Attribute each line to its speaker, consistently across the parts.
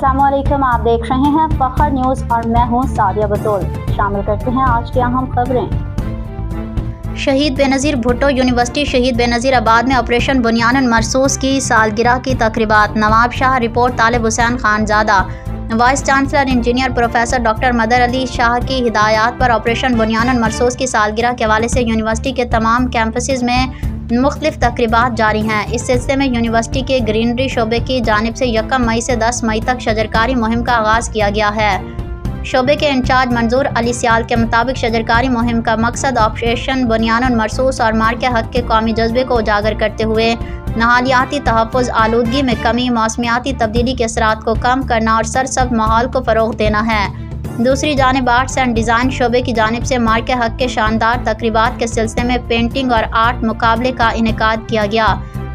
Speaker 1: अस्सलामुअलैकुम, आप देख रहे हैं फखर न्यूज़ और मैं हूं सादिया बतूल। शामिल करते हैं आज की अहम खबरें। शहीद बेनज़ीर भुट्टो यूनिवर्सिटी शहीद बेनज़ीर आबाद में ऑपरेशन बुनियानुल मरसूस की सालगिरह की तकरीबात। Nawab Shah report Talib Hussain Khanzada. Vice chancellor engineer professor doctor Madar Ali Shah की हिदायत पर ऑपरेशन बुनियानुल मरसूस की सालगिरह के हवाले से यूनिवर्सिटी के तमाम कैंपसेस में मुख्तलिफ तकरीबात जारी हैं। इस सिलसिले में यूनिवर्सिटी के ग्रीनरी शोबे की जानिब से 1 मई से 10 मई तक शजरकारी मुहिम का आगाज़ किया गया है। शोबे के इंचार्ज मंजूर अली सियाल के मुताबिक शजरकारी मुहिम का मकसद ऑपरेशन बुनियानुल मरसूस और मार्के हक के कौमी जज्बे को उजागर करते हुए नहालियाती तहफ़्फ़ुज़, आलूदगी में कमी, मौसमियाती तब्दीली के असरात को कम करना और सरसब्ज़ माहौल को फ़रोग़ देना है। दूसरी जानिब आर्ट्स एंड डिज़ाइन शोबे की जानिब से मार्के हक के शानदार तकरीबात के सिलसिले में पेंटिंग और आर्ट मुकाबले का इनेकाद किया गया।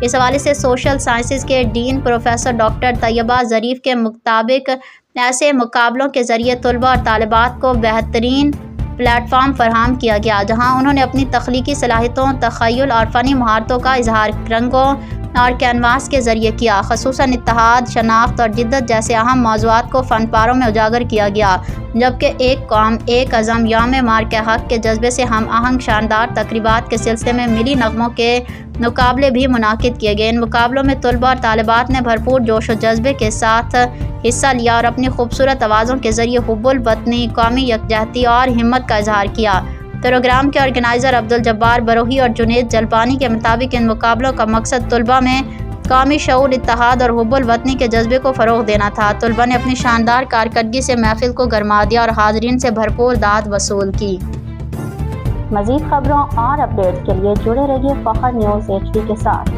Speaker 1: इस हवाले से सोशल साइंसेज़ के डीन प्रोफेसर डॉक्टर तैयबा ज़रीफ़ के मुताबिक ऐसे मुकाबलों के ज़रिए तलबा और तालिबात को बेहतरीन प्लेटफॉर्म फराहम किया गया, जहाँ उन्होंने अपनी तख्लीकी सलाहियतों, तख़य्युल और फ़नी महारतों का इजहार रंगों और कैनवास के ज़रिए किया। ख़ुसूसन इत्तेहाद, शनाख्त और जिद्दत जैसे अहम मौज़ूआत को फ़नपारों में उजागर किया गया, जबकि एक कौम एक अज़म यौम मार्के हक के जज्बे से हम आहंग शानदार तकरीबात के सिलसिले में मिली नगमों के मुकाबले भी मुनाकिद किए गए। इन मुकाबलों में तलबा और तालिबात ने भरपूर जोश व जज्बे के साथ हिस्सा लिया और अपनी खूबसूरत आवाज़ों के ज़रिए हुब्बुल वतनी, कौमी यकजहती और हिम्मत का इजहार किया। प्रोग्राम के ऑर्गेनाइज़र अब्दुल जब्बार बरोही और जुनेद जलपानी के मुताबिक इन मुकाबलों का मकसद तलबा में कौमी शऊर, इत्तेहाद और हुब्बुल वतनी के जज्बे को फ़रोग़ देना था। तलबा ने अपनी शानदार कारकर्दगी से महफिल को गरमा दिया और हाज़रीन से भरपूर दाद वसूल की। मज़ीद खबरों और अपडेट के लिए जुड़े रहिए फखर न्यूज़ HD के साथ।